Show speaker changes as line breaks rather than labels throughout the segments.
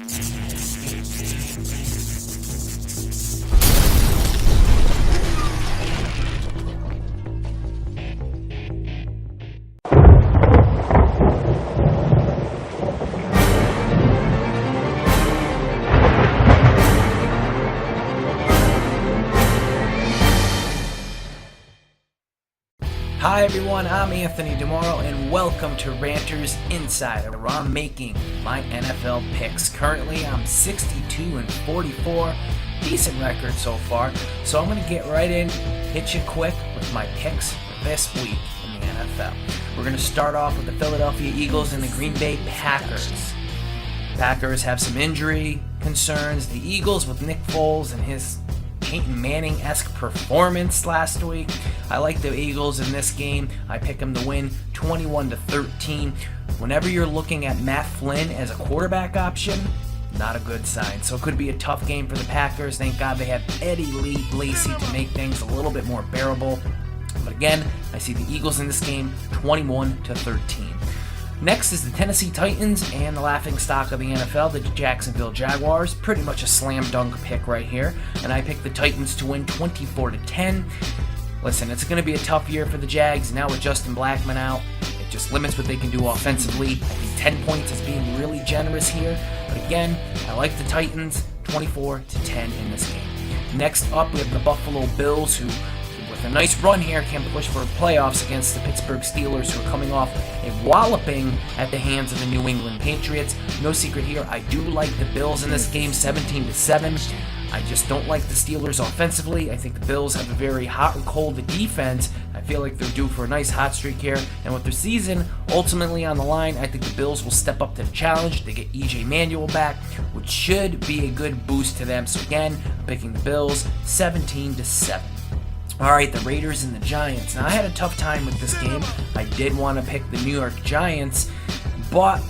Hi everyone, I'm Anthony DiMoro and welcome to Ranters Insider, where I'm making my NFL picks. Currently I'm 62-44, decent record so far, so I'm going to get right in, hit you quick with my picks for this week in the NFL. We're going to start off with the Philadelphia Eagles and the Green Bay Packers. Packers have some injury concerns. The Eagles with Nick Foles and his Peyton Manning-esque performance last week. I like the Eagles in this game. I pick them to win 21-13. Whenever you're looking at Matt Flynn as a quarterback option, not a good sign. So it could be a tough game for the Packers. Thank God they have Eddie Lacy to make things a little bit more bearable. But again, I see the Eagles in this game 21-13. Next is the Tennessee Titans and the laughingstock of the NFL, the Jacksonville Jaguars. Pretty much a slam dunk pick right here. And I picked the Titans to win 24-10. Listen, it's going to be a tough year for the Jags. Now with Justin Blackmon out, it just limits what they can do offensively. I think 10 points is being really generous here. But again, I like the Titans 24-10 in this game. Next up, we have the Buffalo Bills, who with a nice run here can push for playoffs against the Pittsburgh Steelers, who are coming off a walloping at the hands of the New England Patriots. No secret here, I do like the Bills in this game 17-7. I just don't like the Steelers offensively. I think the Bills have a very hot and cold defense. I feel like they're due for a nice hot streak here. And with their season ultimately on the line, I think the Bills will step up to the challenge. They get EJ Manuel back, which should be a good boost to them. So again, I'm picking the Bills 17-7. All right, the Raiders and the Giants. Now, I had a tough time with this game. I did want to pick the New York Giants, but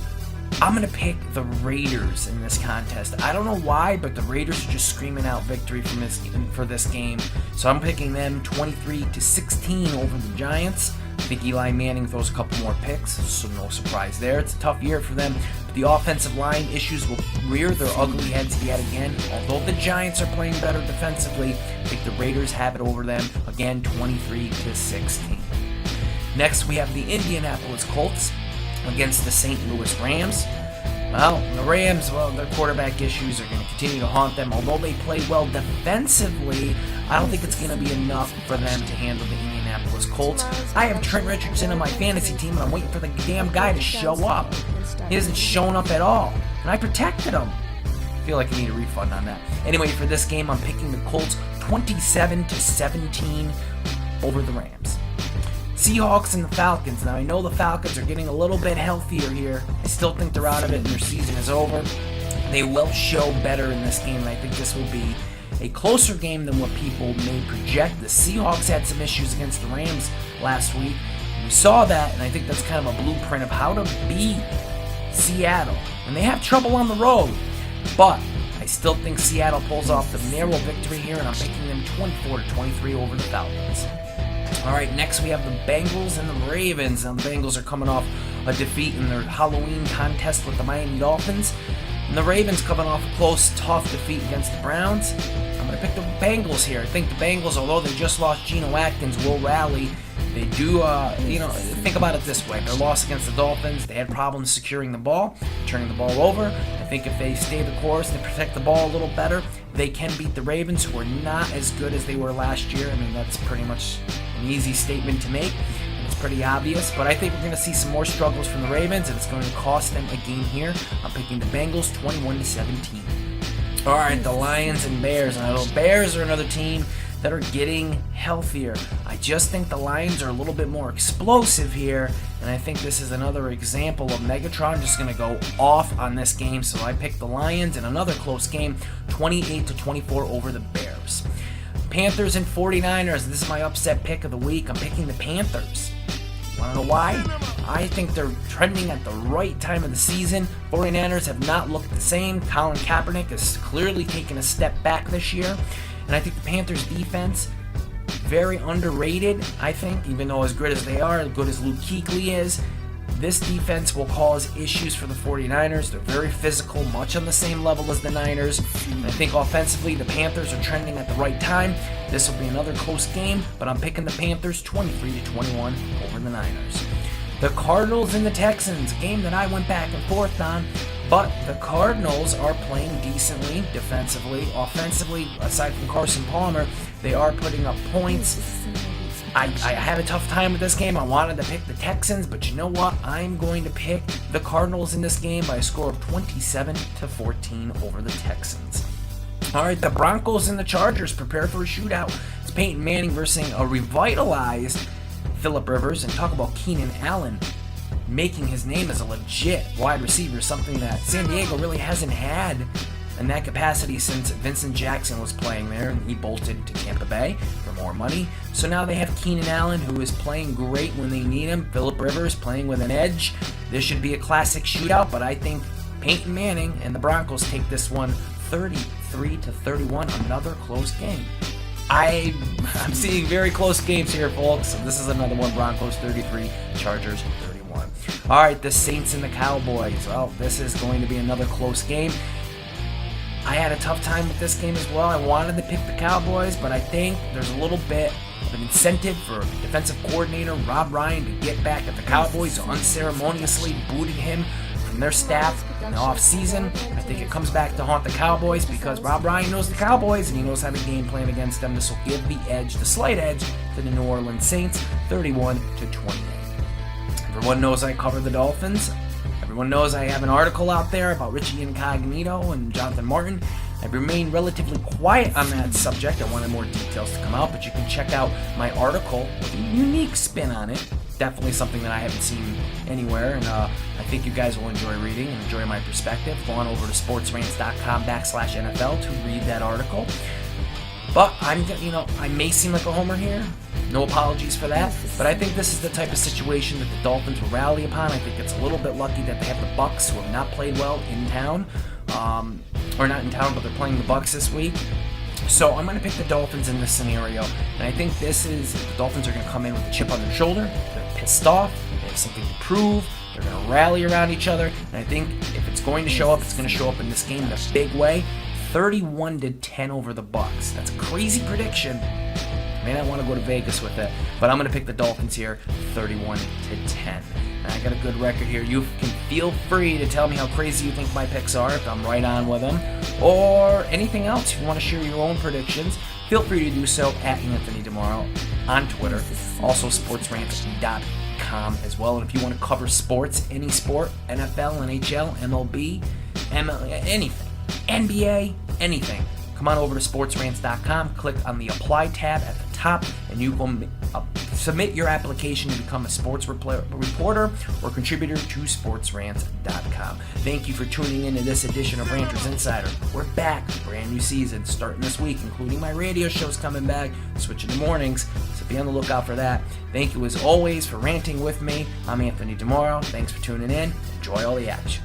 I'm going to pick the Raiders in this contest. I don't know why, but the Raiders are just screaming out victory for this game. So I'm picking them 23-16 over the Giants. I think Eli Manning throws a couple more picks, so no surprise there. It's a tough year for them. But the offensive line issues will rear their ugly heads yet again. Although the Giants are playing better defensively, I think the Raiders have it over them. Again, 23-16. Next, we have the Indianapolis Colts against the St. Louis Rams. Well, the Rams, their quarterback issues are going to continue to haunt them. Although they play well defensively, I don't think it's going to be enough for them to handle the Indianapolis Colts. I have Trent Richardson on my fantasy team, and I'm waiting for the damn guy to show up. He hasn't shown up at all, and I protected him. I feel like I need a refund on that. Anyway, for this game, I'm picking the Colts 27-17 over the Rams. Seahawks and the Falcons. Now, I know the Falcons are getting a little bit healthier here. I still think they're out of it and their season is over. They will show better in this game, and I think this will be a closer game than what people may project. The Seahawks had some issues against the Rams last week. We saw that, and I think that's kind of a blueprint of how to beat Seattle. And they have trouble on the road, but I still think Seattle pulls off the narrow victory here, and I'm picking them 24-23 over the Falcons. All right, next we have the Bengals and the Ravens. Now, the Bengals are coming off a defeat in their Halloween contest with the Miami Dolphins. And the Ravens coming off a close, tough defeat against the Browns. I'm going to pick the Bengals here. I think the Bengals, although they just lost Geno Atkins, will rally. They do, think about it this way. Their loss against the Dolphins, they had problems securing the ball, turning the ball over. I think if they stay the course and protect the ball a little better, they can beat the Ravens, who are not as good as they were last year. I mean, that's pretty much an easy statement to make. It's pretty obvious, but I think we're going to see some more struggles from the Ravens, and it's going to cost them a game here. I'm picking the Bengals 21-17. All right, the Lions and Bears. And I know Bears are another team that are getting healthier. I just think the Lions are a little bit more explosive here, and I think this is another example of Megatron just going to go off on this game. So I picked the Lions in another close game, 28-24 over the Bears. Panthers and 49ers. This is my upset pick of the week. I'm picking the Panthers. Want to know why? I think they're trending at the right time of the season. 49ers have not looked the same. Colin Kaepernick has clearly taken a step back this year. And I think the Panthers defense, very underrated, I think, even though as good as they are, as good as Luke Kuechly is, This defense will cause issues for the 49ers. They're very physical, much on the same level as the Niners. And I think offensively, the Panthers are trending at the right time. This will be another close game, but I'm picking the Panthers 23-21 over the Niners. The Cardinals and the Texans, a game that I went back and forth on, but the Cardinals are playing decently defensively. Offensively, aside from Carson Palmer, they are putting up points. I had a tough time with this game. I wanted to pick the Texans, but you know what? I'm going to pick the Cardinals in this game by a score of 27-14 over the Texans. All right, the Broncos and the Chargers prepare for a shootout. It's Peyton Manning versus a revitalized Phillip Rivers, and talk about Keenan Allen making his name as a legit wide receiver, something that San Diego really hasn't had in that capacity since Vincent Jackson was playing there and he bolted to Tampa Bay for more money. So now they have Keenan Allen, who is playing great when they need him. Phillip Rivers playing with an edge. This should be a classic shootout, but I think Peyton Manning and the Broncos take this one 33-31, another close game. I'm seeing very close games here, folks. So this is another one. Broncos 33, Chargers 31. All right, the Saints and the Cowboys. Well, this is going to be another close game. I had a tough time with this game as well. I wanted to pick the Cowboys, but I think there's a little bit of an incentive for defensive coordinator Rob Ryan to get back at the Cowboys, who unceremoniously booted him from their staff in the offseason. I think it comes back to haunt the Cowboys because Rob Ryan knows the Cowboys and he knows how to game plan against them. This will give the slight edge to the New Orleans Saints, 31-28. Everyone knows I cover the Dolphins. Everyone knows I have an article out there about Richie Incognito and Jonathan Martin. I've remained relatively quiet on that subject. I wanted more details to come out, but you can check out my article with a unique spin on it. Definitely something that I haven't seen anywhere, and I think you guys will enjoy reading and enjoy my perspective. Go on over to sportsrants.com/NFL to read that article. But I may seem like a homer here. No apologies for that. But I think this is the type of situation that the Dolphins will rally upon. I think it's a little bit lucky that they have the Bucs, who have not played well in town. Or not in town, but they're playing the Bucs this week. So I'm going to pick the Dolphins in this scenario. And I think the Dolphins are going to come in with a chip on their shoulder. They're pissed off. They have something to prove. They're going to rally around each other. And I think if it's going to show up, it's going to show up in this game in a big way. 31-10 over the Bucs. That's a crazy prediction. I may not want to go to Vegas with it, but I'm going to pick the Dolphins here, 31-10. I got a good record here. You can feel free to tell me how crazy you think my picks are, if I'm right on with them, or anything else. If you want to share your own predictions, feel free to do so at Anthony DiMoro on Twitter. Also, sportsrants.com as well. And if you want to cover sports, any sport, NFL, NHL, MLB, anything, NBA, anything, come on over to sportsrants.com, click on the Apply tab at the top, and you can submit your application to become a sports reporter or contributor to sportsrants.com. Thank you for tuning in to this edition of Ranters Insider. We're back, brand new season, starting this week, including my radio shows coming back, switching to mornings, so be on the lookout for that. Thank you as always for ranting with me. I'm Anthony DiMoro. Thanks for tuning in. Enjoy all the action.